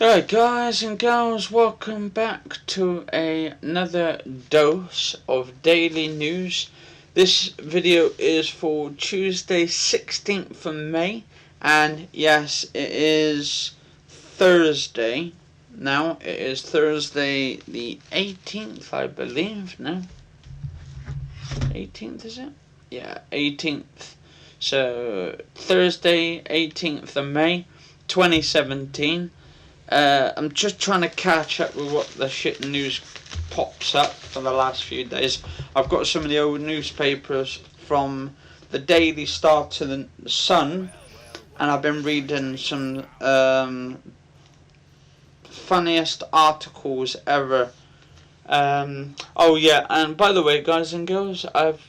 Alright guys and girls, welcome back to another dose of daily news. This video is for Tuesday 16th of May, and yes, it is Thursday now. It is Thursday the 18th, I believe. No, 18th, is it? Yeah, 18th. So Thursday 18th of May 2017. I'm just trying to catch up with what the shit news pops up for the last few days. I've got some of the old newspapers from the Daily Star to the Sun, and I've been reading some funniest articles ever. Oh yeah, and by the way, guys and girls, I've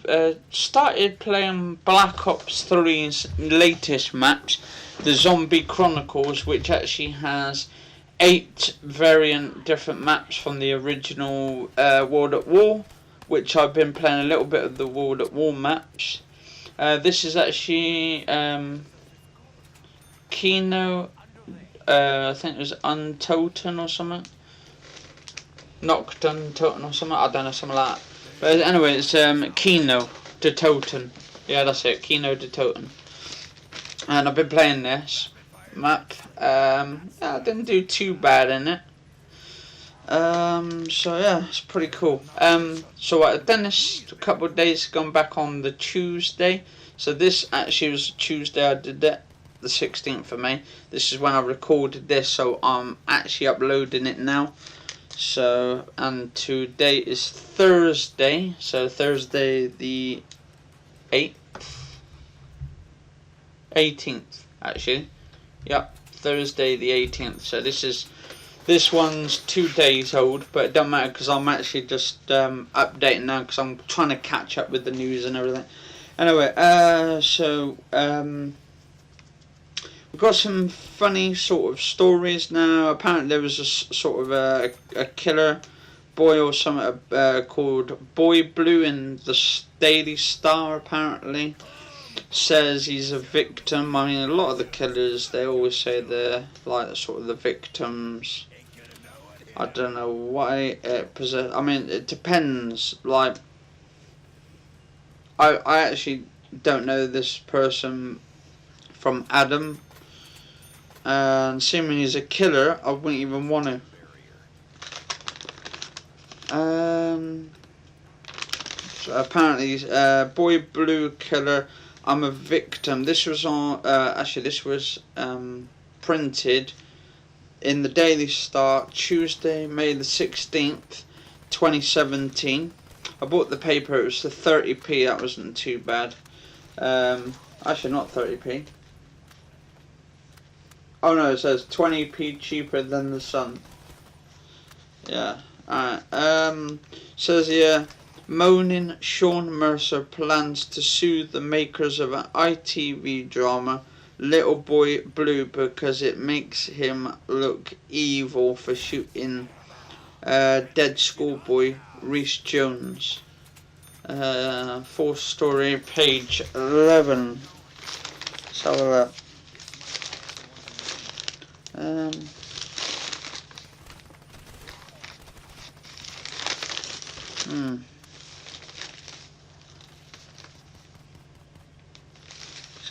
started playing Black Ops 3's latest maps, the Zombie Chronicles, which actually has 8 variant different maps from the original World at War, which I've been playing a little bit of the World at War maps. This is actually Kino, I think it was Untoten or something. Nocturne Toten or something, I don't know, something like that. But anyway, it's Kino de Toten. Yeah, that's it, Kino de Toten. And I've been playing this map. I didn't do too bad in it. So yeah, it's pretty cool. So I've done this a couple of days, gone back on the Tuesday. So this actually was Tuesday I did it, the 16th of May. This is when I recorded this, so I'm actually uploading it now. So, and today is Thursday, so Thursday the 18th actually. Yep, Thursday the 18th. So this one's 2 days old, but it don't matter because I'm actually just updating now because I'm trying to catch up with the news and everything. Anyway, we've got some funny sort of stories now. Apparently there was a sort of a killer boy or something called Boy Blue in the Daily Star, apparently. Says he's a victim. I mean, a lot of the killers, they always say they're like sort of the victims. I don't know why it possess. I mean, it depends. Like, I actually don't know this person from Adam, and assuming he's a killer, I wouldn't even want to. So apparently, Boy Blue killer. I'm a victim. This was on. Actually, this was printed in the Daily Star, Tuesday, May the 16th, 2017. I bought the paper. It was the 30p. That wasn't too bad. Actually, not 30p. Oh no, it says 20p cheaper than the Sun. Yeah. Alright. Says here. Moaning Sean Mercer plans to sue the makers of an ITV drama Little Boy Blue because it makes him look evil for shooting dead schoolboy Rhys Jones. Full story, page 11. Let's have a look.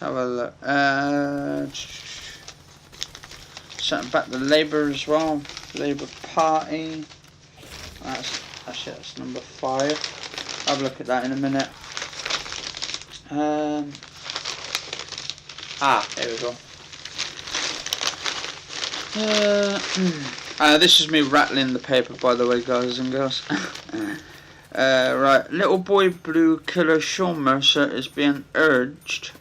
Let's have a look. Something about the Labour as well. Labour Party. That's number 5. I'll have a look at that in a minute. There we go. This is me rattling the paper, by the way, guys and girls. Right, Little Boy Blue killer Sean Mercer is being urged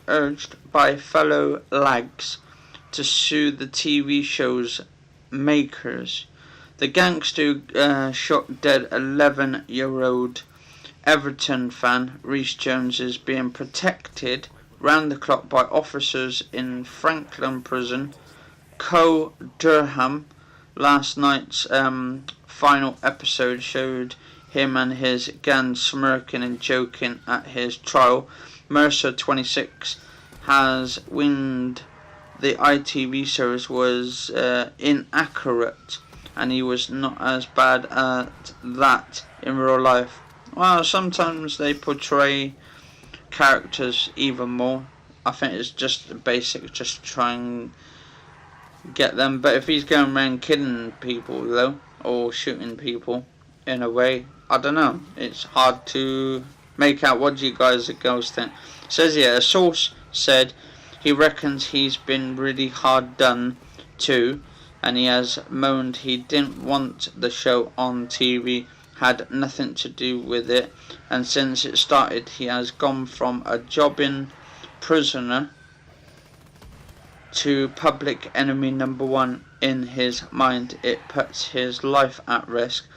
by fellow lags to sue the TV show's makers. The gangster who shot dead 11-year-old Everton fan Rhys Jones is being protected round the clock by officers in Franklin Prison, Co-Durham. Last night's final episode showed him and his gang smirking and joking at his trial. Mercer, 26, has winged the ITV series was inaccurate, and he was not as bad at that in real life. Well, sometimes they portray characters even more. I think it's just basic, just try and get them. But if he's going around killing people though, or shooting people, in a way, I don't know. It's hard to make out. What do you guys and girls think? It says here, a source said he reckons he's been really hard done to, and he has moaned he didn't want the show on TV, had nothing to do with it, and since it started he has gone from a jobbing prisoner to public enemy number one in his mind. It puts his life at risk,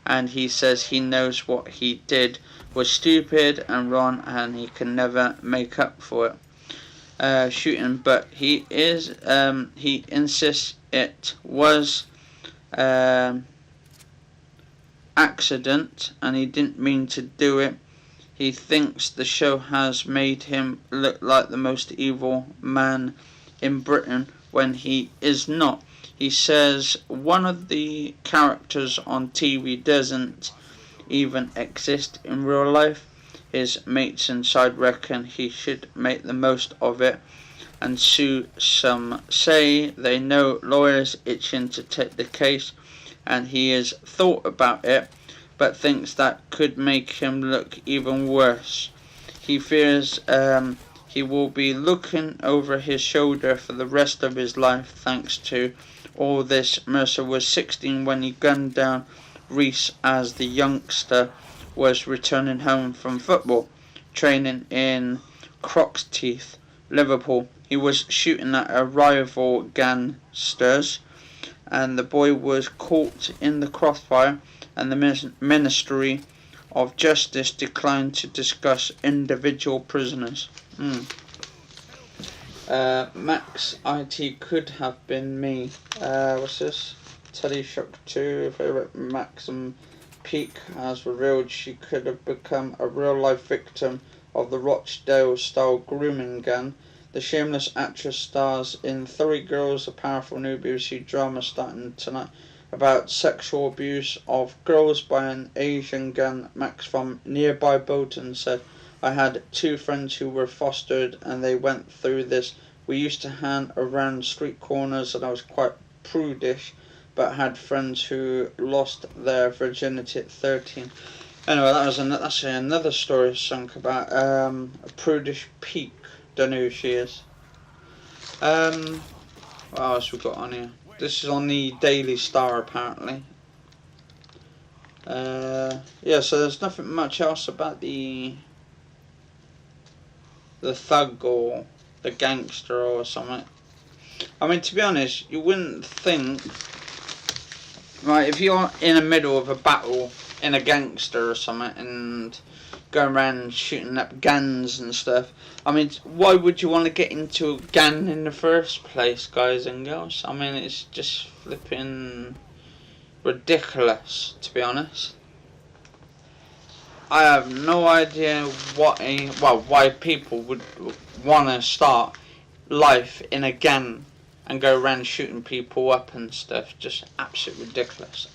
and he says he knows what he did was stupid and wrong, and he can never make up for it. Shooting, but he insists it was accident and he didn't mean to do it. He thinks the show has made him look like the most evil man in Britain when he is not. He says one of the characters on TV doesn't even exist in real life. His mates inside reckon he should make the most of it and sue. Some say they know lawyers itching to take the case, and he has thought about it but thinks that could make him look even worse. He fears he will be looking over his shoulder for the rest of his life thanks to all this. Mercer was 16 when he gunned down Reese as the youngster was returning home from football training in Croxteeth, Liverpool. He was shooting at a rival gangsters, and the boy was caught in the crossfire, and the Ministry of Justice declined to discuss individual prisoners. Max IT could have been me. What's this? Teddy Shock 2, favourite Maxim Peak has revealed she could have become a real life victim of the Rochdale style grooming gang. The shameless actress stars in 3 Girls, a powerful new BBC drama starting tonight about sexual abuse of girls by an Asian gang. Max from nearby Bolton said, I had 2 friends who were fostered and they went through this. We used to hang around street corners and I was quite prudish, but had friends who lost their virginity at 13. Anyway, that's another story sunk about a prudish peak. Don't know who she is. What else we got on here? This is on the Daily Star apparently. Yeah, so there's nothing much else about the thug or the gangster or something. I mean, to be honest, you wouldn't think, right, if you're in the middle of a battle in a gangster or something and going around shooting up guns and stuff, I mean, why would you want to get into a gun in the first place, guys and girls? I mean, it's just flipping ridiculous, to be honest. I have no idea why people would want to start life in a gang and go around shooting people up and stuff. Just absolutely ridiculous.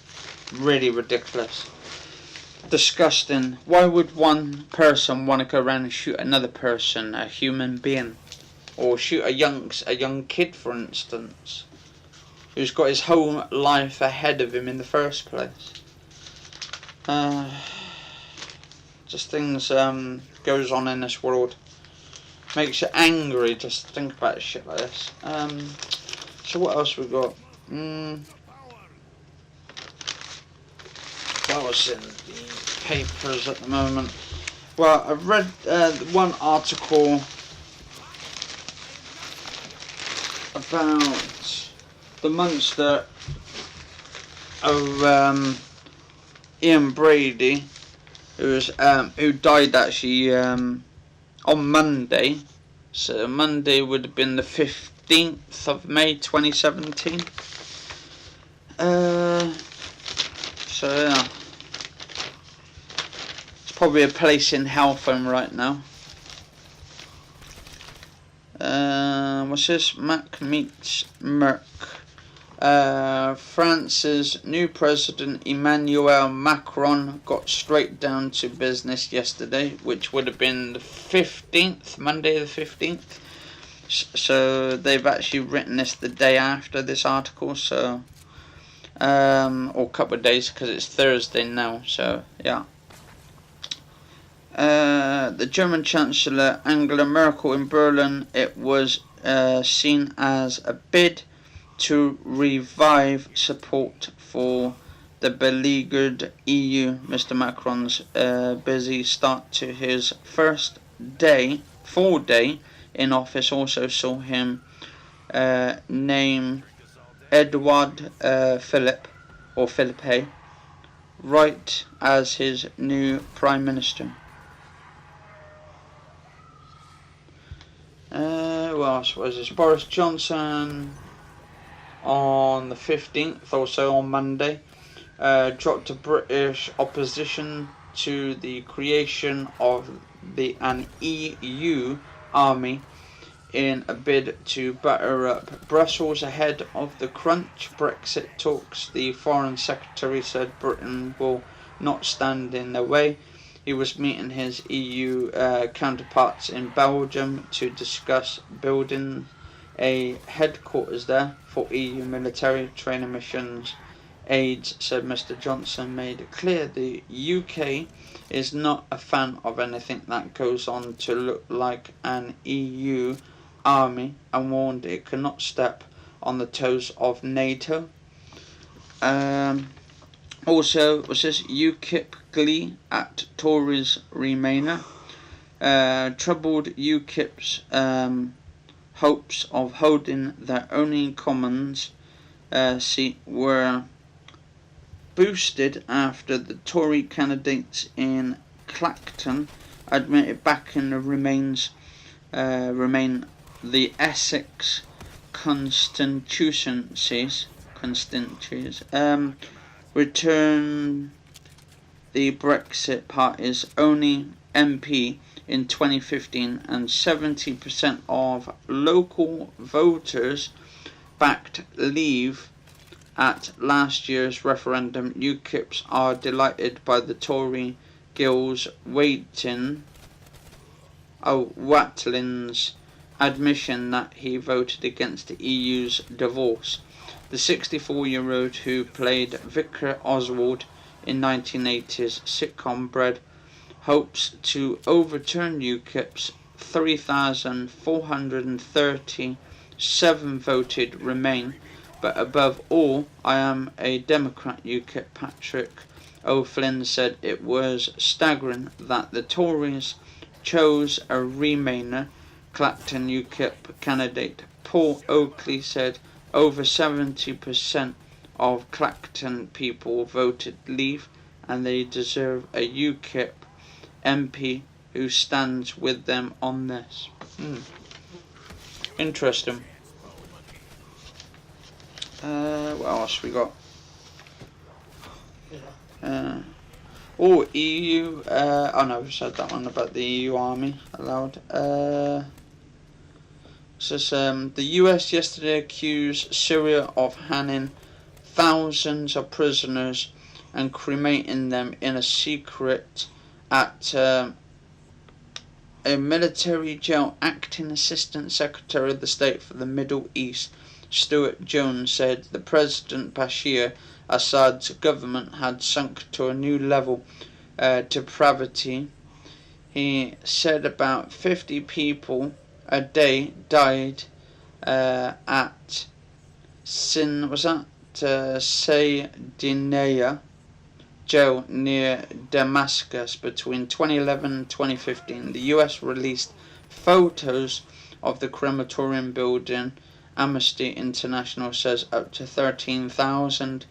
Really ridiculous. Disgusting. Why would one person want to go around and shoot another person, a human being, or shoot a young kid, for instance, who's got his whole life ahead of him in the first place? Just things goes on in this world. Makes you angry just to think about shit like this. So what else we got? What was in the papers at the moment? Well, I've read one article about the monster of Ian Brady, who died actually on Monday. So Monday would have been the 15th of May 2017. So yeah, it's probably a place in hell for him right now. What's this? Mac meets Merck. France's new president Emmanuel Macron got straight down to business yesterday, which would have been the 15th, Monday the 15th. So they've actually written this the day after this article, so or a couple of days, because it's Thursday now, so yeah. The German Chancellor Angela Merkel in Berlin, it was seen as a bid to revive support for the beleaguered EU. Mr. Macron's busy start to his first full day in office also saw him name Edouard Philippe right as his new Prime Minister. Who else was this? Boris Johnson on the 15th, also on Monday, dropped the British opposition to the creation of an EU army in a bid to batter up Brussels ahead of the crunch Brexit talks. The Foreign Secretary said Britain will not stand in their way. He was meeting his EU counterparts in Belgium to discuss building a headquarters there for EU military training missions. Aides said Mr. Johnson made it clear the UK is not a fan of anything that goes on to look like an EU army, and warned it cannot step on the toes of NATO. Also, was this UKIP glee at Tories Remainer? Troubled UKIP's hopes of holding their only Commons seat were boosted after the Tory candidates in Clacton admitted backing remain the Essex constituencies return the Brexit Party's only MP in 2015, and 70% of local voters backed Leave at last year's referendum. UKIPs are delighted by the Tory Gill's Watlin's admission that he voted against the EU's divorce. The 64-year-old who played Vicar Oswald in 1980's sitcom Bread hopes to overturn UKIP's 3,437 voted Remain, but above all, I am a Democrat. UKIP Patrick O'Flynn said it was staggering that the Tories chose a Remainer. Clacton UKIP candidate Paul Oakley said over 70% of Clacton people voted Leave, and they deserve a UKIP MP who stands with them on this. Interesting. What else we got? EU. Oh no, we said that one about the EU army allowed. The US yesterday accused Syria of hanging thousands of prisoners and cremating them in a secret at a military jail. Acting Assistant Secretary of the State for the Middle East, Stuart Jones, said the President Bashir Assad's government had sunk to a new level depravity. He said about 50 people a day died at Saydinaya jail near Damascus between 2011 and 2015. The US released photos of the crematorium building. Amnesty International says up to 13,000,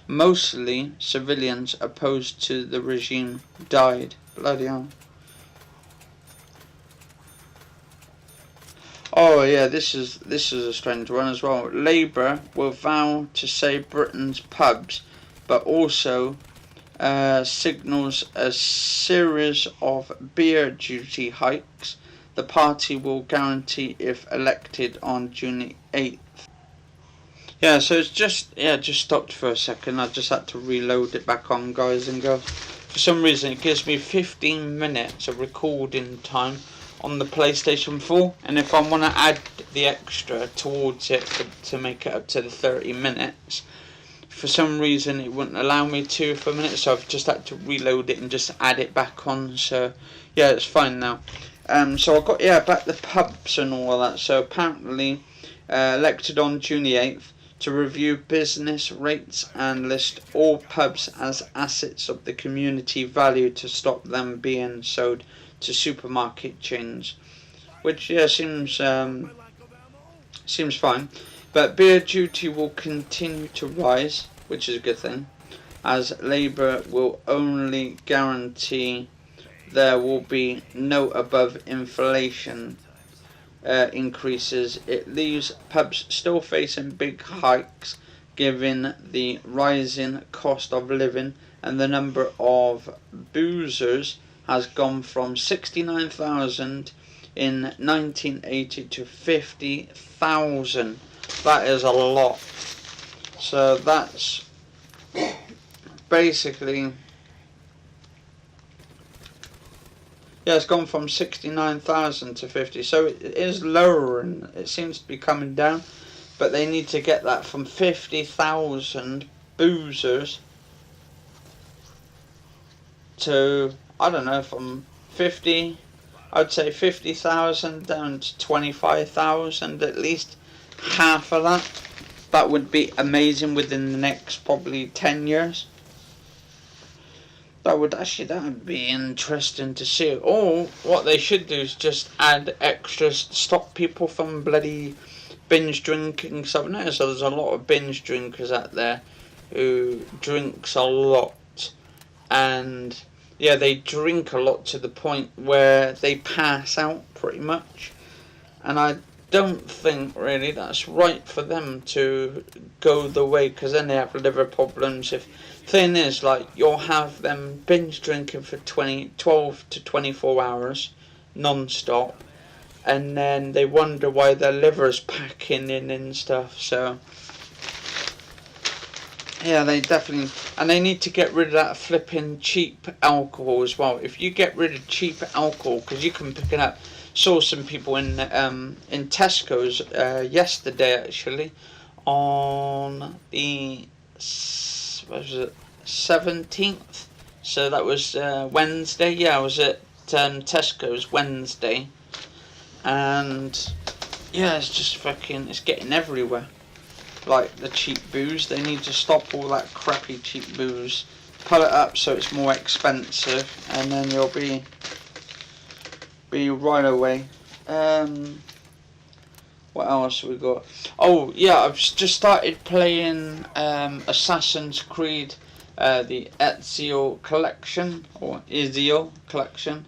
mostly civilians opposed to the regime, died. Bloody hell. Oh yeah, this is a strange one as well. Labour will vow to save Britain's pubs, but also signals a series of beer duty hikes. the party will guarantee if elected on June 8th. Yeah, so it's just stopped for a second. I just had to reload it back on, guys and girls. For some reason it gives me 15 minutes of recording time on the PlayStation 4, and if I want to add the extra towards it to make it up to the 30 minutes, for some reason it wouldn't allow me to for a minute, so I've just had to reload it and just add it back on. So yeah, it's fine now. So I got about the pubs and all of that. So apparently elected on June 8th to review business rates and list all pubs as assets of the community value to stop them being sold to supermarket chains, which seems fine. But beer duty will continue to rise, which is a good thing, as Labour will only guarantee there will be no above inflation increases. It leaves pubs still facing big hikes given the rising cost of living, and the number of boozers has gone from 69,000 in 1980 to 50,000. That is a lot. So that's basically, it's gone from 69,000 to 50. So it is lower, and it seems to be coming down. But they need to get that from 50,000 boozers to, I don't know, from 50, I'd say 50,000 down to 25,000 at least. Half of that. That would be amazing within the next probably 10 years. That would be interesting to see. Or what they should do is just add extras to stop people from bloody binge drinking. So I've noticed there's a lot of binge drinkers out there who drinks a lot, and they drink a lot to the point where they pass out pretty much, and I don't think really that's right for them to go the way, because then they have liver problems. If thing is, like, you'll have them binge drinking for 12 to 24 hours non-stop, and then they wonder why their liver's packing in and stuff. So they definitely, and they need to get rid of that flipping cheap alcohol as well. If you get rid of cheap alcohol, because you can pick it up. Saw some people in Tesco's yesterday, actually, on the 17th. So that was Wednesday. I was at Tesco's Wednesday, and it's just it's getting everywhere. Like the cheap booze, they need to stop all that crappy cheap booze, put it up so it's more expensive, and then you'll be right away. What else have we got? Oh yeah, I've just started playing Assassin's Creed, the Ezio collection, or Ezio collection.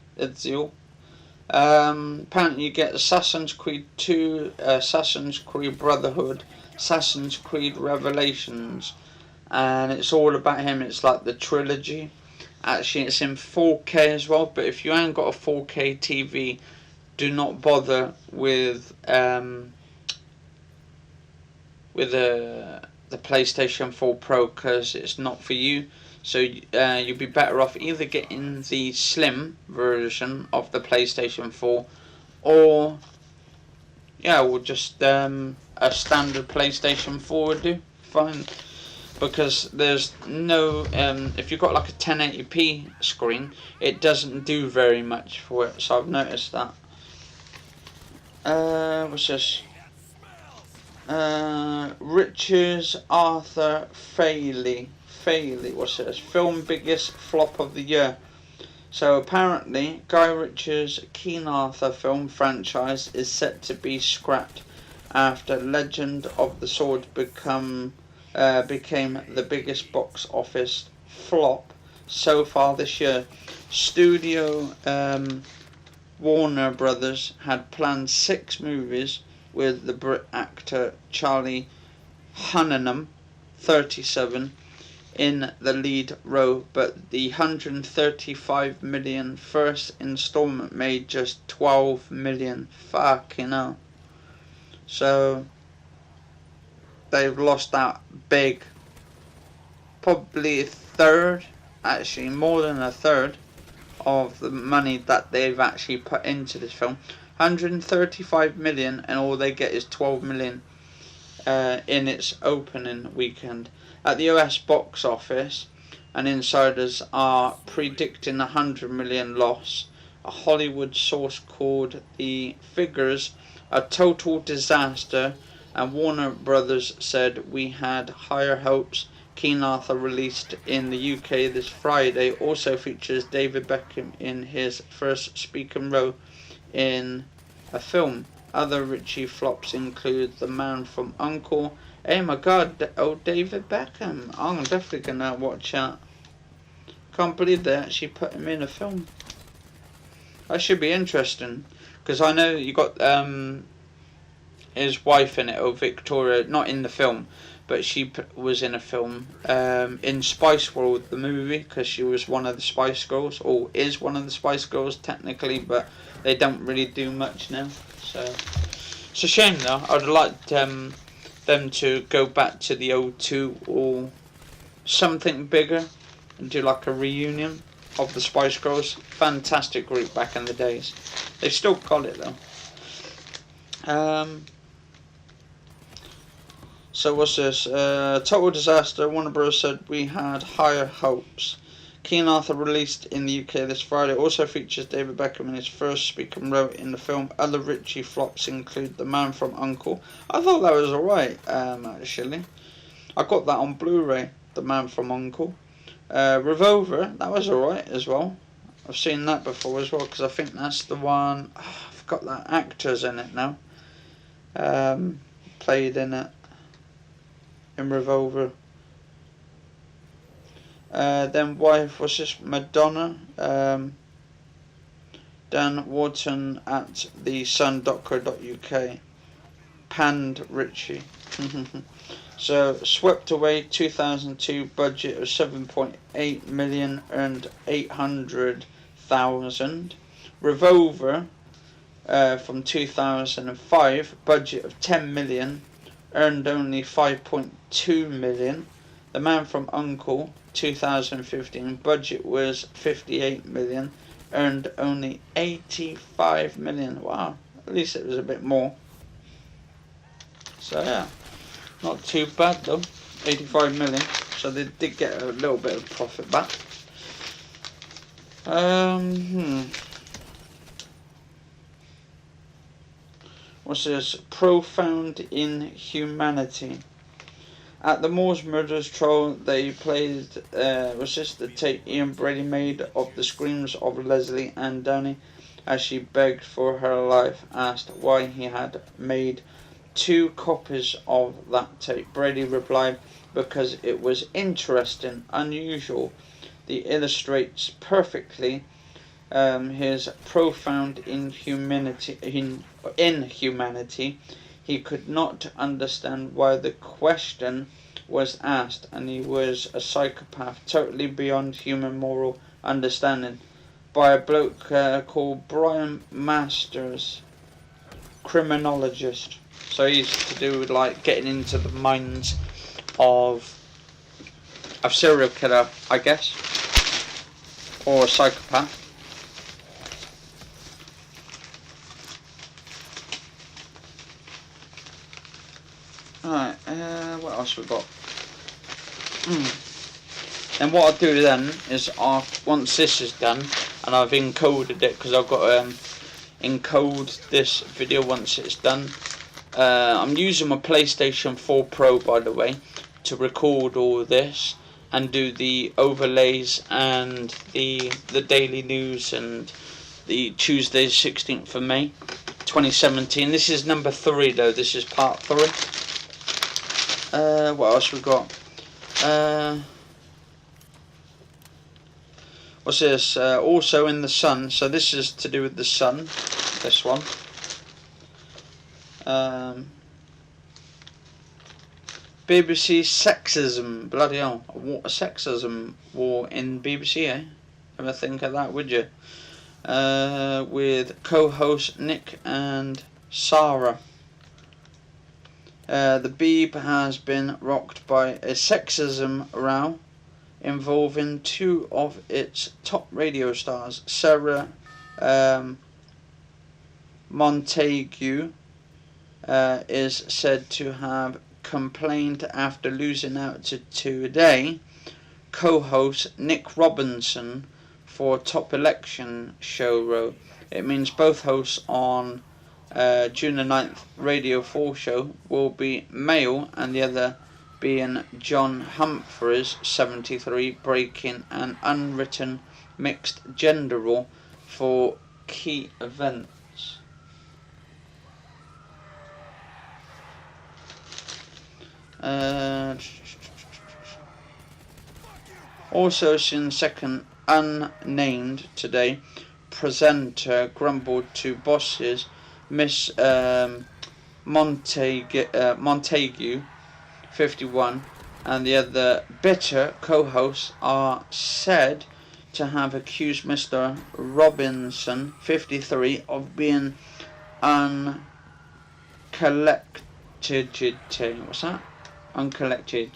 Apparently you get Assassin's Creed 2, Assassin's Creed Brotherhood, Assassin's Creed Revelations, and it's all about him. It's like the trilogy. Actually, it's in 4K as well, but if you ain't got a 4K TV, do not bother with the PlayStation 4 Pro, because it's not for you. So you'd be better off either getting the slim version of the PlayStation 4, or just a standard PlayStation 4 would do fine. Because there's no, if you've got like a 1080p screen, it doesn't do very much for it. So I've noticed that. What's this? Richard's Arthur Faley, what's this? Film biggest flop of the year. So apparently, Guy Ritchie's King Arthur film franchise is set to be scrapped after Legend of the Sword became the biggest box office flop so far this year. Studio Warner Brothers had planned 6 movies with the Brit actor Charlie Hunnam, 37, in the lead role, but the 135 million first installment made just 12 million. Fucking hell. So they've lost out big. Probably a third, actually more than a third of the money that they've actually put into this film. 135 million, and all they get is 12 million in its opening weekend. At the US box office, and insiders are predicting a 100 million loss. A Hollywood source called the figures a total disaster, and Warner Brothers said we had higher hopes. King Arthur, released in the UK this Friday, also features David Beckham in his first speaking role in a film. Other Ritchie flops include The Man from U.N.C.L.E. Oh my god, David Beckham. I'm definitely gonna watch that. Can't believe they actually put him in a film. That should be interesting, because I know you got his wife in it, or Victoria, not in the film, but she was in a film in Spice World, the movie, because she was one of the Spice Girls, or is one of the Spice Girls technically, but they don't really do much now. So it's a shame though. I'd like them to go back to the O2 or something bigger and do like a reunion of the Spice Girls. Fantastic group back in the days. They've still got it though. So what's this? Total disaster. Warner Bros. Said we had higher hopes. King Arthur, released in the UK this Friday, also features David Beckham in his first speaking role in the film. Other Ritchie flops include The Man from U.N.C.L.E. I thought that was alright, actually. I got that on Blu-ray, The Man from U.N.C.L.E. Revolver, that was alright as well. I've seen that before as well, because I think that's the one. Oh, I've got that actors in it now. Played in it. In Revolver. Then wife was this Madonna. Dan Wharton at the sun.co.uk. Panned Ritchie. So Swept Away 2002, budget of 7.8 million, earned 800,000. Revolver from 2005, budget of 10 million, earned only 5.2 million. The Man from U.N.C.L.E. 2015, budget was 58 million, earned only 85 million. Wow, at least it was a bit more. So yeah, not too bad though. 85 million, so they did get a little bit of profit back. What's this? Profound Inhumanity. At the Moors murders trial, they played the tape Ian Brady made of the screams of Leslie Ann Downey as she begged for her life. Asked why he had made 2 copies of that tape, Brady replied, because it was interesting, unusual. It illustrates perfectly his profound inhumanity. He could not understand why the question was asked, and he was a psychopath, totally beyond human moral understanding, by a bloke called Brian Masters, criminologist. So he's to do with like getting into the minds of a serial killer, I guess, or a psychopath. Alright, what else we got? And what I'll do then is, once this is done, and I've encoded it, because I've got to encode this video once it's done. I'm using my PlayStation 4 Pro, by the way, to record all this and do the overlays and the daily news and the Tuesday 16th of May 2017. This is number 3 though, this is part 3. What else we got? What's this? Also in the Sun. So this is to do with the Sun. This one. BBC sexism. Bloody hell. What a sexism war in BBC, eh? Ever think of that, would you? With co-host Nick and Sarah. The Beeb has been rocked by a sexism row involving two of its top radio stars. Sarah Montague is said to have complained after losing out to Today co-host Nick Robinson for top election show. It means both hosts on June the 9th Radio 4 show will be male, and the other being John Humphreys, 73, breaking an unwritten mixed gender rule for key events. Also seen second unnamed today, presenter grumbled to bosses Miss Montague, 51, and the other bitter co-hosts are said to have accused Mr. Robinson, 53, of being uncollected. What's that? Uncollected.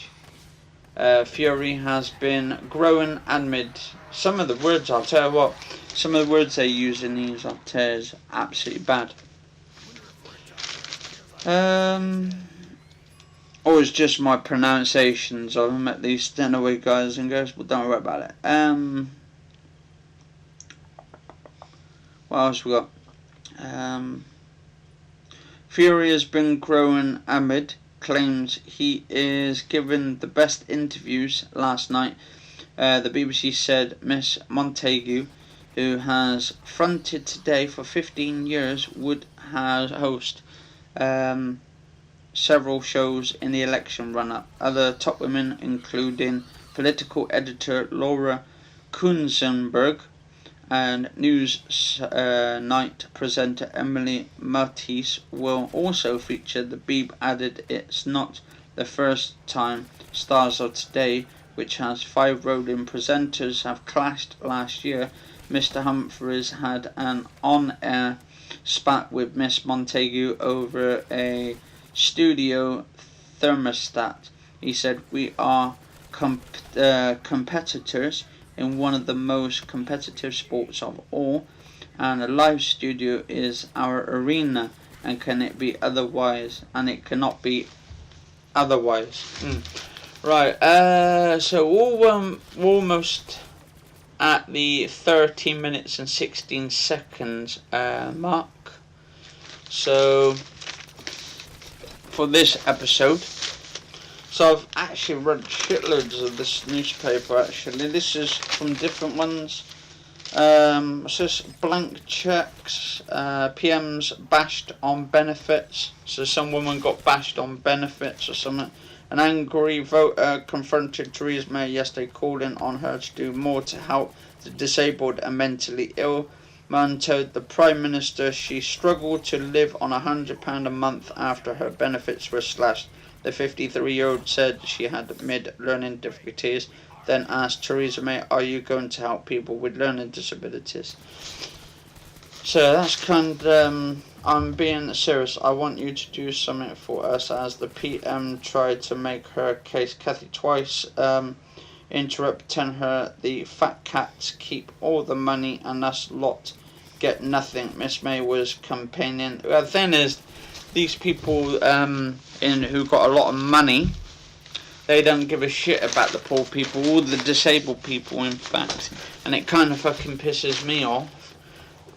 Fury has been growing amid some of the words. I'll tell you what, some of the words they use in these is absolutely bad. Or it's just my pronunciations of them, at least. Anyway, guys and girls, but don't worry about it. What else we got? Fury has been growing amid claims he is given the best interviews last night. The BBC said Miss Montague, who has fronted Today for 15 years, would host several shows in the election run-up. Other top women, including political editor Laura Kunzenberg and News Night presenter Emily Maltese, will also feature. The Beeb added it's not the first time stars of Today, which has 5 rolling presenters, have clashed. Last year, Mr. Humphreys had an on-air spat with Miss Montague over a studio thermostat. He said, "We are competitors in one of the most competitive sports of all, and a live studio is our arena, and can it be otherwise? And it cannot be otherwise." Right, so we're almost at the 13 minutes and 16 seconds mark. So for this episode, so I've actually read shitloads of this newspaper. Actually, this is from different ones. It says blank checks, PMs bashed on benefits. So some woman got bashed on benefits or something. An angry voter confronted Theresa May yesterday, calling on her to do more to help the disabled and mentally ill. Mann told the Prime Minister she struggled to live on £100 a month after her benefits were slashed. The 53-year-old said she had mid-learning difficulties, then asked Theresa May, "Are you going to help people with learning disabilities?" So that's kind of, I'm being serious. I want you to do something for us, as the PM tried to make her case. Kathy twice interrupt, telling her the fat cats keep all the money and us lot get nothing. Miss May was campaigning. The thing is, these people who got a lot of money, they don't give a shit about the poor people, all the disabled people, in fact. And it kind of fucking pisses me off,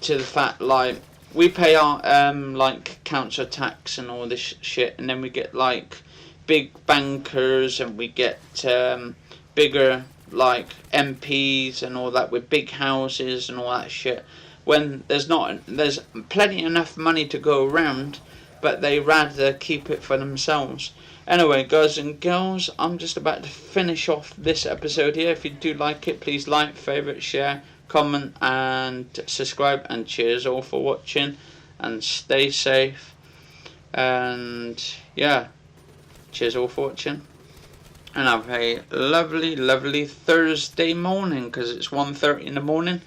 to the fact, like, we pay our like council tax and all this shit, and then we get like big bankers, and we get bigger like MPs and all that with big houses and all that shit, when there's plenty enough money to go around, but they rather keep it for themselves. Anyway, guys and girls, I'm just about to finish off this episode here. If you do like it, please like, favourite, share, comment and subscribe, and cheers all for watching, and stay safe, and yeah, Cheers all for watching. And have a lovely, lovely Thursday morning, because it's 1:30 in the morning.